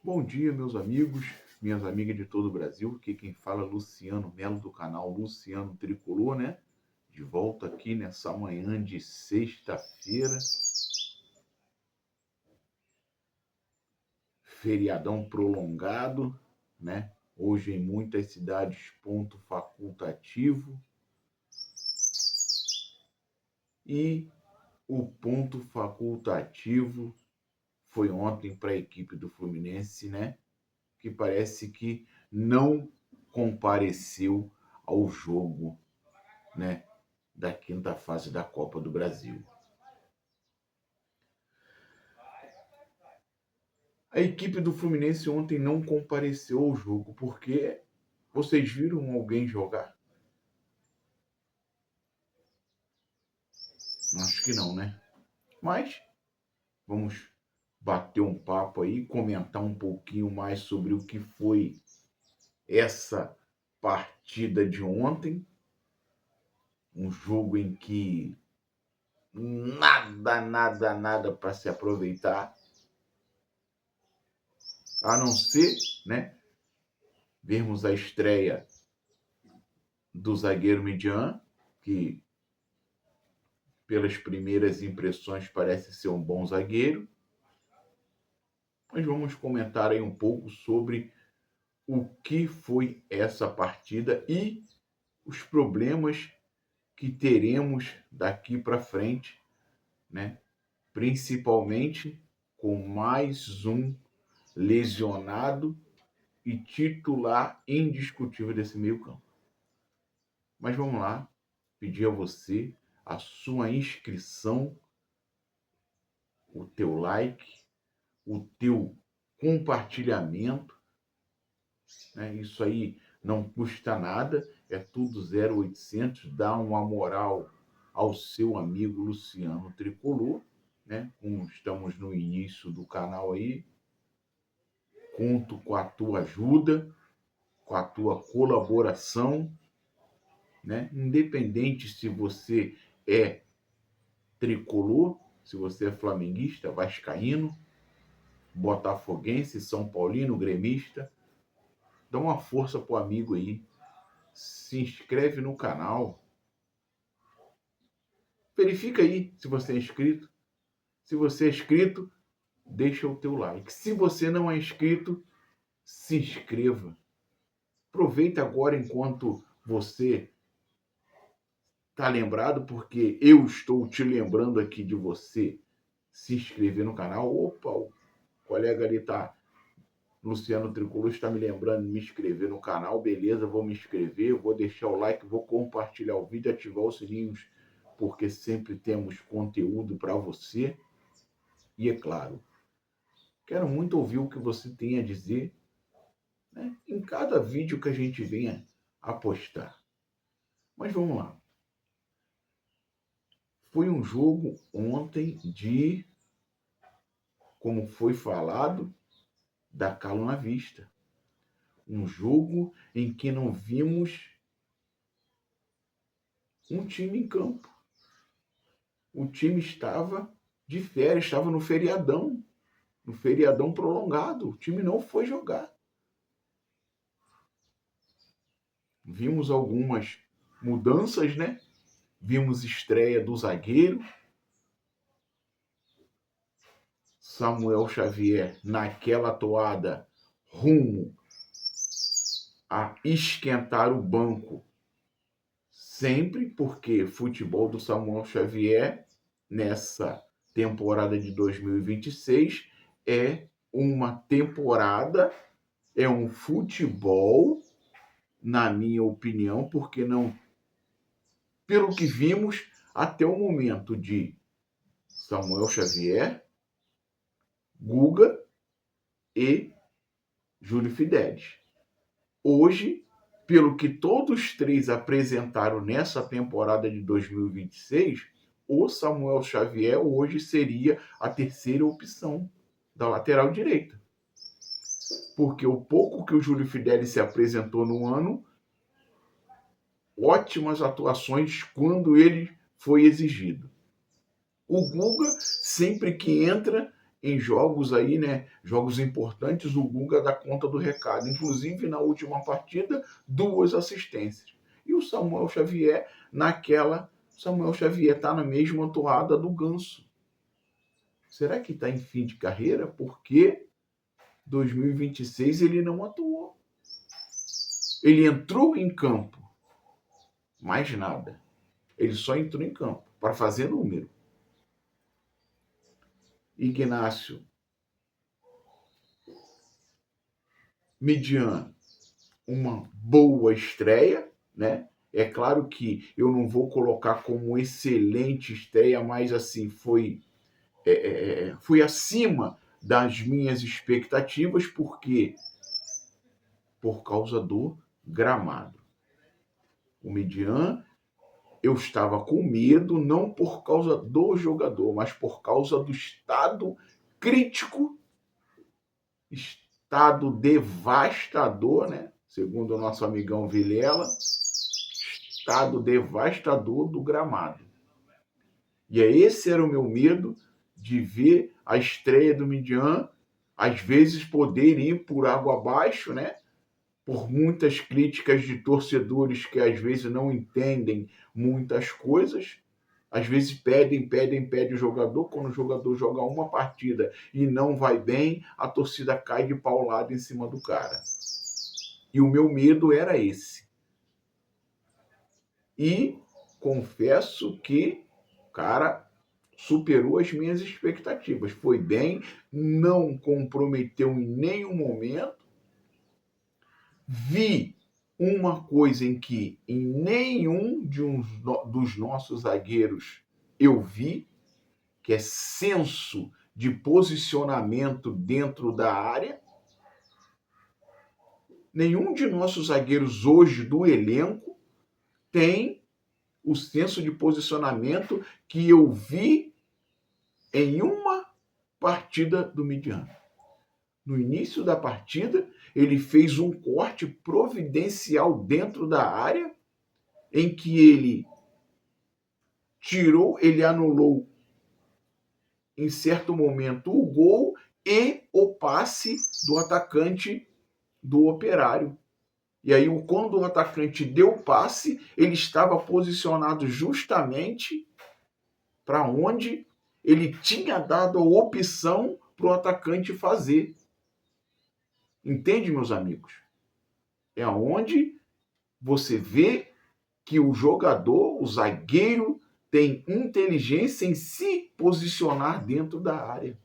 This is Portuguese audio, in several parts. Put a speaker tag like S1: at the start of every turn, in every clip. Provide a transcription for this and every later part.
S1: Bom dia, meus amigos, minhas amigas de todo o Brasil. Aqui quem fala é Luciano Melo, do canal Luciano Tricolor, né? De volta aqui nessa manhã de sexta-feira. Feriadão prolongado, né? Hoje em muitas cidades, ponto facultativo. E o ponto facultativo foi ontem para a equipe do Fluminense, né? Que parece que não compareceu ao jogo, né, da quinta fase da Copa do Brasil. A equipe do Fluminense ontem não compareceu ao jogo porque vocês viram alguém jogar? Acho que não, né? Mas vamos bater um papo aí, comentar um pouquinho mais sobre o que foi essa partida de ontem. Um jogo em que nada para se aproveitar, a não ser, né, vermos a estreia do zagueiro Midian, que pelas primeiras impressões parece ser um bom zagueiro. Mas vamos comentar aí um pouco sobre o que foi essa partida e os problemas que teremos daqui para frente, né? Principalmente com mais um lesionado e titular indiscutível desse meio-campo. Mas vamos lá, pedir a você a sua inscrição, o teu like, o teu compartilhamento, né? Isso aí não custa nada, é tudo 0800, dá uma moral ao seu amigo Luciano Tricolor, né? Como estamos no início do canal aí, conto com a tua ajuda, com a tua colaboração, né? Independente se você é tricolor, se você é flamenguista, vascaíno, botafoguense, são paulino, gremista, dá uma força pro amigo aí, se inscreve no canal, verifica aí se você é inscrito. Se você é inscrito, deixa o teu like. Se você não é inscrito, se inscreva. Aproveita agora enquanto você está lembrado, porque eu estou te lembrando aqui de você se inscrever no canal. Opa, o colega ali tá, Luciano Tricolor, está me lembrando de me inscrever no canal. Beleza, vou me inscrever, vou deixar o like, vou compartilhar o vídeo, ativar os sininhos, porque sempre temos conteúdo para você. E é claro, quero muito ouvir o que você tem a dizer, né, em cada vídeo que a gente venha a postar. Mas vamos lá. Foi um jogo ontem de, como foi falado, da calo na vista. Um jogo em que não vimos um time em campo. O time estava de férias, estava no feriadão prolongado. O time não foi jogar. Vimos algumas mudanças, né? Vimos estreia do zagueiro Samuel Xavier naquela toada rumo a esquentar o banco sempre, porque futebol do Samuel Xavier nessa temporada de 2026 é uma temporada, é um futebol, na minha opinião, porque não, pelo que vimos até o momento de Samuel Xavier, Guga e Júlio Fidelis. Hoje, pelo que todos três apresentaram nessa temporada de 2026, o Samuel Xavier hoje seria a terceira opção da lateral direita. Porque o pouco que o Júlio Fidelis se apresentou no ano, ótimas atuações quando ele foi exigido. O Guga, sempre que entra, em jogos aí, né? Jogos importantes, o Guga dá conta do recado. Inclusive, na última partida, 2 assistências. E o Samuel Xavier, Samuel Xavier está na mesma toada do Ganso. Será que está em fim de carreira? Porque 2026 ele não atuou. Ele entrou em campo, mais nada. Ele só entrou em campo para fazer número. Ignácio Midian, uma boa estreia, né? É claro que eu não vou colocar como excelente estreia, mas assim, foi acima das minhas expectativas, porque por causa do gramado. O Midian, eu estava com medo, não por causa do jogador, mas por causa do estado crítico, estado devastador, né? Segundo o nosso amigão Vilela, estado devastador do gramado. E esse era o meu medo, de ver a estreia do Midian, às vezes poder ir por água abaixo, né? Por muitas críticas de torcedores que às vezes não entendem muitas coisas, às vezes pedem o jogador, quando o jogador joga uma partida e não vai bem, a torcida cai de paulada em cima do cara. E o meu medo era esse. E confesso que o cara superou as minhas expectativas. Foi bem, não comprometeu em nenhum momento. Vi uma coisa em que em nenhum dos nossos zagueiros eu vi, que é senso de posicionamento dentro da área. Nenhum de nossos zagueiros hoje do elenco tem o senso de posicionamento que eu vi em uma partida do Midian. No início da partida, ele fez um corte providencial dentro da área, em que ele anulou em certo momento o gol e o passe do atacante do Operário. E aí, quando o atacante deu o passe, ele estava posicionado justamente para onde ele tinha dado a opção para o atacante fazer. Entende, meus amigos? É onde você vê que o jogador, o zagueiro, tem inteligência em se posicionar dentro da área.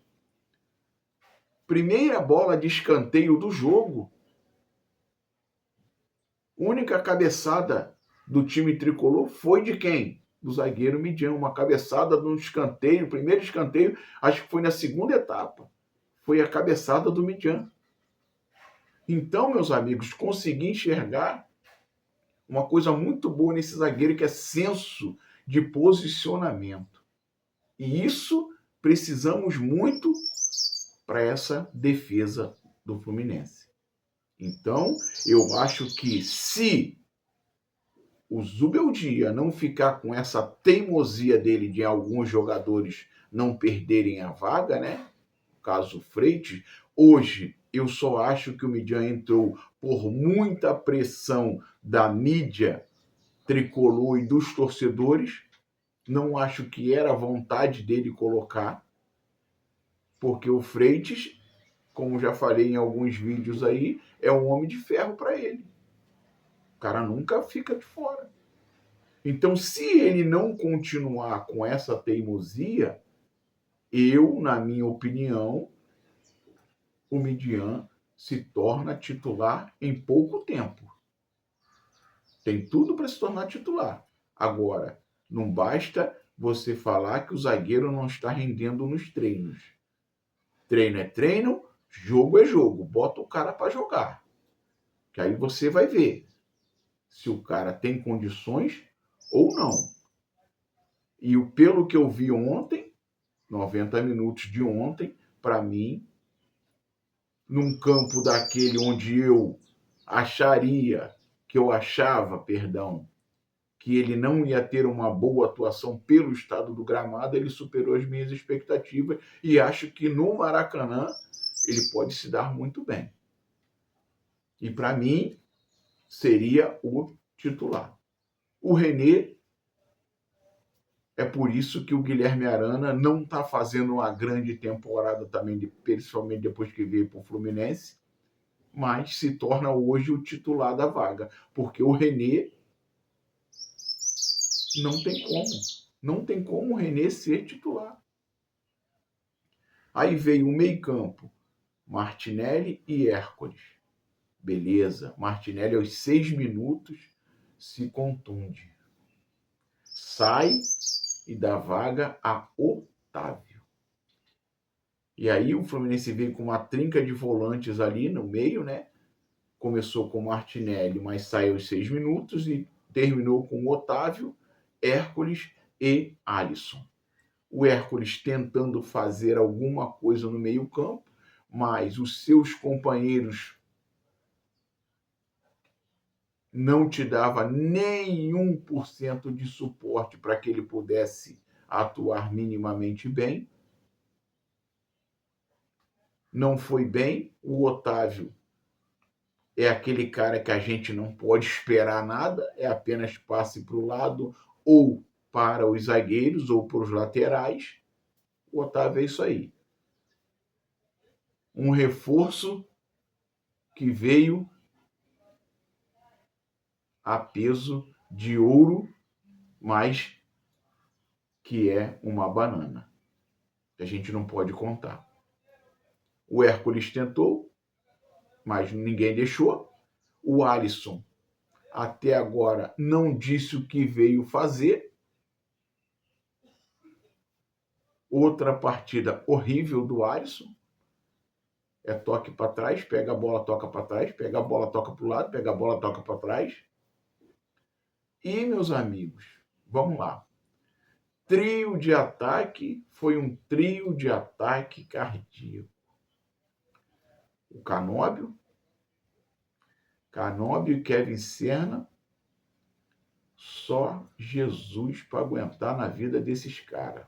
S1: Primeira bola de escanteio do jogo. Única cabeçada do time tricolor foi de quem? Do zagueiro Midian. Uma cabeçada no escanteio, primeiro escanteio, acho que foi na segunda etapa. Foi a cabeçada do Midian. Então, meus amigos, consegui enxergar uma coisa muito boa nesse zagueiro, que é senso de posicionamento. E isso precisamos muito para essa defesa do Fluminense. Então, eu acho que se o Zubeldia não ficar com essa teimosia dele de alguns jogadores não perderem a vaga, né? No caso Freitas, hoje eu só acho que o Midian entrou por muita pressão da mídia tricolor e dos torcedores. Não acho que era a vontade dele colocar, porque o Freitas, como já falei em alguns vídeos aí, é um homem de ferro para ele. O cara nunca fica de fora. Então, se ele não continuar com essa teimosia, na minha opinião, o Midian se torna titular em pouco tempo. Tem tudo para se tornar titular. Agora, não basta você falar que o zagueiro não está rendendo nos treinos. Treino é treino, jogo é jogo. Bota o cara para jogar. Que aí você vai ver se o cara tem condições ou não. E pelo que eu vi ontem, 90 minutos de ontem, para mim, num campo daquele onde eu achava, que ele não ia ter uma boa atuação pelo estado do gramado, ele superou as minhas expectativas e acho que no Maracanã ele pode se dar muito bem. E para mim seria o titular. O René, é por isso que o Guilherme Arana não está fazendo uma grande temporada também, principalmente depois que veio para o Fluminense, mas se torna hoje o titular da vaga, porque o René não tem como o René ser titular. Aí veio o meio-campo, Martinelli e Hércules. Beleza, Martinelli aos 6 minutos se contunde. Sai e dá vaga a Otávio. E aí o Fluminense veio com uma trinca de volantes ali no meio, né? Começou com Martinelli, mas saiu aos 6 minutos e terminou com Otávio, Hércules e Alisson. O Hércules tentando fazer alguma coisa no meio-campo, mas os seus companheiros não te dava nenhum por cento de suporte para que ele pudesse atuar minimamente bem. Não foi bem. O Otávio é aquele cara que a gente não pode esperar nada, é apenas passe para o lado ou para os zagueiros ou para os laterais. O Otávio é isso aí. Um reforço que veio a peso de ouro, mas que é uma banana. A gente não pode contar. O Hércules tentou, mas ninguém deixou. O Alisson, até agora, não disse o que veio fazer. Outra partida horrível do Alisson. É toque para trás, pega a bola, toca para trás, pega a bola, toca para o lado, pega a bola, toca para trás. E, meus amigos, vamos lá. Trio de ataque foi um trio de ataque cardíaco. O Canóbio e Kevin Serna, só Jesus para aguentar na vida desses caras.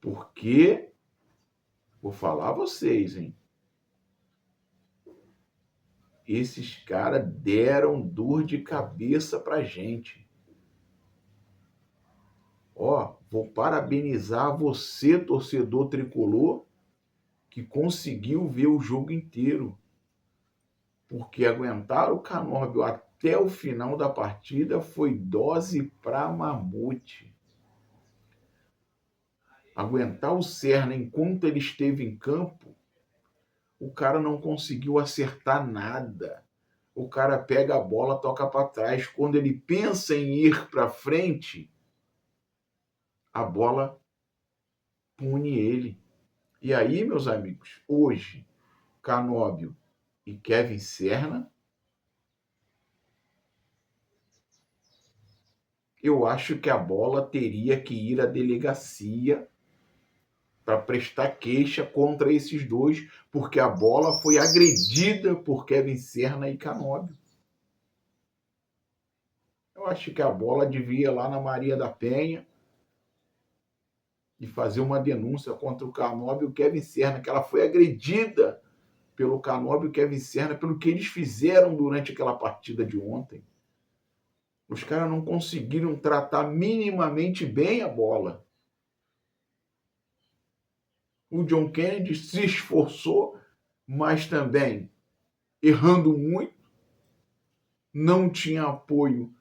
S1: Porque, vou falar a vocês, hein? Esses caras deram dor de cabeça pra gente. Ó, vou parabenizar você, torcedor tricolor, que conseguiu ver o jogo inteiro. Porque aguentar o Canóbio até o final da partida foi dose para mamute. Aguentar o Serna enquanto ele esteve em campo, o cara não conseguiu acertar nada. O cara pega a bola, toca para trás. Quando ele pensa em ir para frente, a bola pune ele. E aí, meus amigos, hoje, Canóbio e Kevin Serna, eu acho que a bola teria que ir à delegacia para prestar queixa contra esses dois, porque a bola foi agredida por Kevin Serna e Canóbio. Eu acho que a bola devia ir lá na Maria da Penha e fazer uma denúncia contra o Canóbio e o Kevin Serna, que ela foi agredida pelo Canóbio e o Kevin Serna pelo que eles fizeram durante aquela partida de ontem. Os caras não conseguiram tratar minimamente bem a bola. O John Kennedy se esforçou, mas também errando muito. Não tinha apoio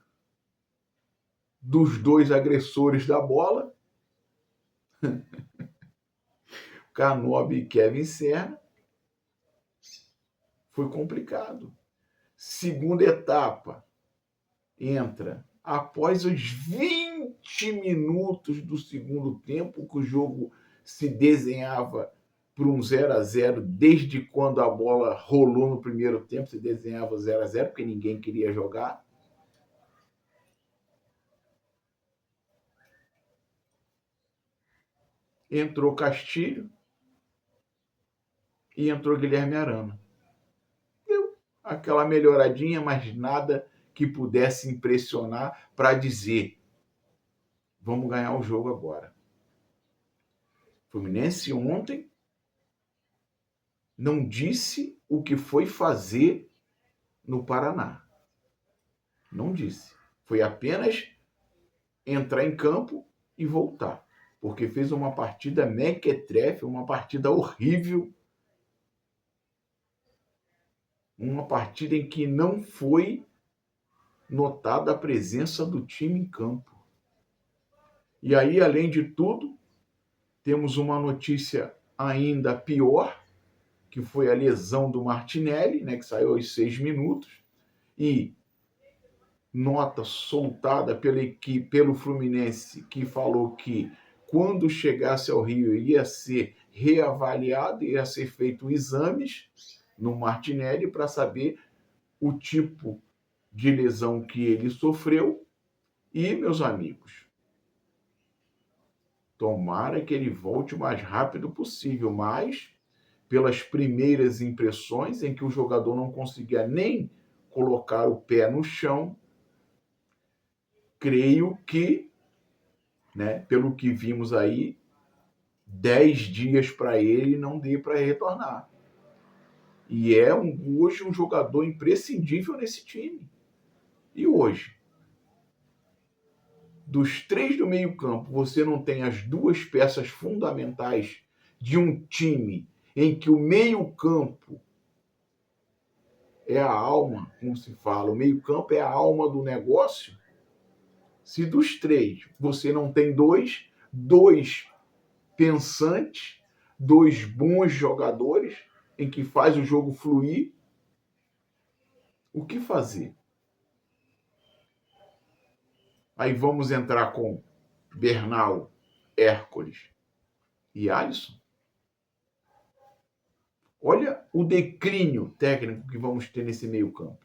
S1: dos dois agressores da bola, Canóbio e Kevin Serna. Foi complicado. Segunda etapa entra após os 20 minutos do segundo tempo, que o jogo se desenhava por um 0-0, desde quando a bola rolou no primeiro tempo, se desenhava 0-0, porque ninguém queria jogar. Entrou Castilho e entrou Guilherme Arana. Deu aquela melhoradinha, mas nada que pudesse impressionar para dizer: vamos ganhar o jogo agora. Fluminense ontem não disse o que foi fazer no Paraná. Não disse. Foi apenas entrar em campo e voltar. Porque fez uma partida mequetrefe, uma partida horrível. Uma partida em que não foi notada a presença do time em campo. E aí, além de tudo, temos uma notícia ainda pior, que foi a lesão do Martinelli, né, que saiu aos 6 minutos, e nota soltada pelo Fluminense, que falou que quando chegasse ao Rio ia ser reavaliado, ia ser feito exames no Martinelli para saber o tipo de lesão que ele sofreu. E, meus amigos, tomara que ele volte o mais rápido possível, mas pelas primeiras impressões em que o jogador não conseguia nem colocar o pé no chão, creio que, né, pelo que vimos aí, 10 dias para ele não dê para retornar. E é hoje um jogador imprescindível nesse time. E hoje, dos 3 do meio-campo, você não tem as 2 peças fundamentais de um time em que o meio-campo é a alma, como se fala, o meio-campo é a alma do negócio. Se dos 3 você não tem dois pensantes, 2 bons jogadores em que faz o jogo fluir, o que fazer? Aí vamos entrar com Bernal, Hércules e Alisson. Olha o declínio técnico que vamos ter nesse meio-campo.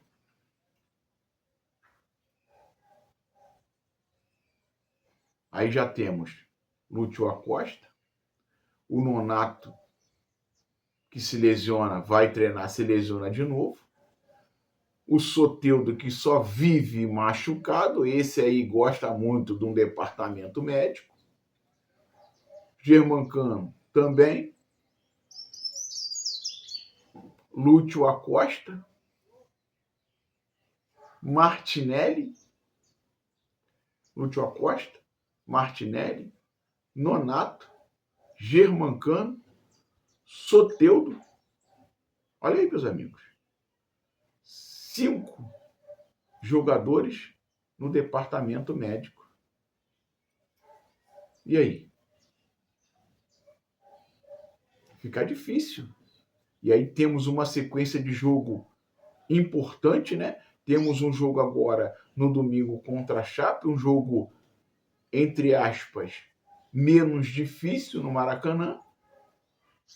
S1: Aí já temos Lúcio Acosta, o Nonato, que se lesiona, vai treinar, se lesiona de novo. O Soteldo, que só vive machucado, esse aí gosta muito de um departamento médico. Germancano também. Lúcio Acosta. Martinelli. Lúcio Acosta, Martinelli, Nonato, Germancano, Soteldo. Olha aí, meus amigos. 5 jogadores no departamento médico. E aí? Fica difícil. E aí temos uma sequência de jogo importante, né? Temos um jogo agora no domingo contra a Chape, um jogo, entre aspas, menos difícil no Maracanã.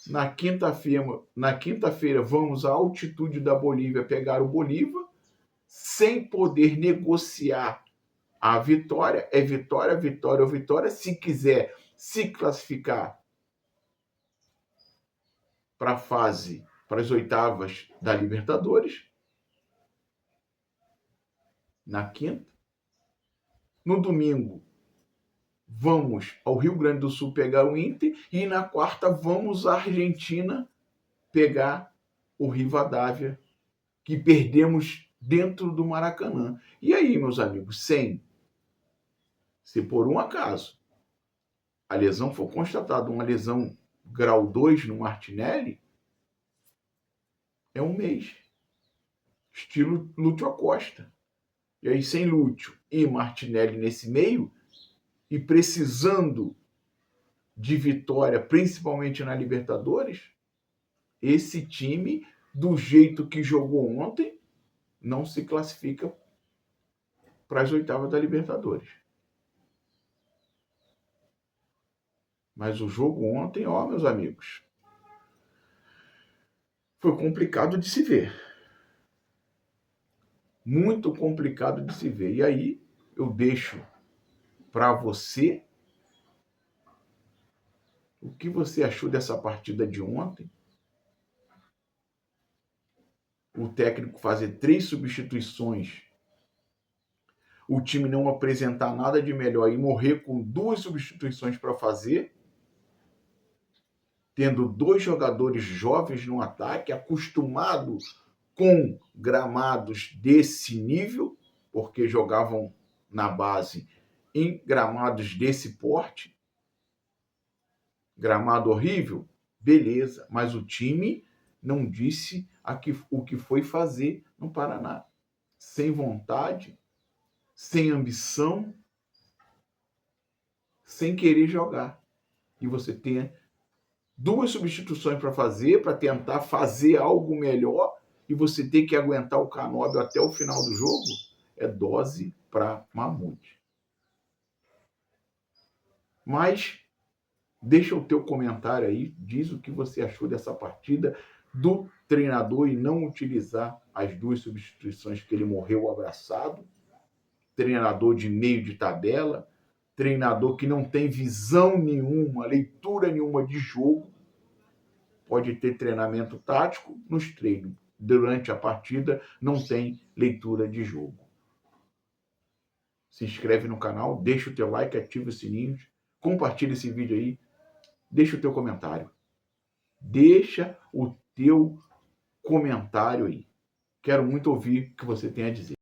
S1: Na quinta-feira vamos à altitude da Bolívia pegar o Bolívar, sem poder negociar a vitória. É vitória, vitória ou vitória. Se quiser se classificar para a fase, para as oitavas da Libertadores, na quinta. No domingo, vamos ao Rio Grande do Sul pegar o Inter e na quarta vamos à Argentina pegar o Rivadavia, que perdemos dentro do Maracanã. E aí, meus amigos, se por um acaso a lesão for constatada, uma lesão grau 2 no Martinelli, é um mês. Estilo Lúcio Acosta. E aí, sem Lúcio e Martinelli nesse meio, e precisando de vitória, principalmente na Libertadores, esse time, do jeito que jogou ontem, não se classifica para as oitavas da Libertadores. Mas o jogo ontem, ó, meus amigos, foi complicado de se ver. Muito complicado de se ver. E aí, eu deixo para você o que você achou dessa partida de ontem. O técnico fazer 3 substituições o time não apresentar nada de melhor e morrer com 2 substituições para fazer, tendo 2 jogadores jovens no ataque, acostumados com gramados desse nível, porque jogavam na base em gramados desse porte. Gramado horrível? Beleza, mas o time não disse o que foi fazer no Paraná. Sem vontade, sem ambição, sem querer jogar. E você tem 2 substituições para fazer, para tentar fazer algo melhor, e você tem que aguentar o Canóbio até o final do jogo, é dose para mamute. Mas deixa o teu comentário aí, diz o que você achou dessa partida do treinador e não utilizar as 2 substituições que ele morreu abraçado. Treinador de meio de tabela, treinador que não tem visão nenhuma, leitura nenhuma de jogo. Pode ter treinamento tático nos treinos. Durante a partida, não tem leitura de jogo. Se inscreve no canal, deixa o teu like, ativa os sininhos, compartilha esse vídeo aí, deixa o teu comentário. Deixa o teu comentário aí. Quero muito ouvir o que você tem a dizer.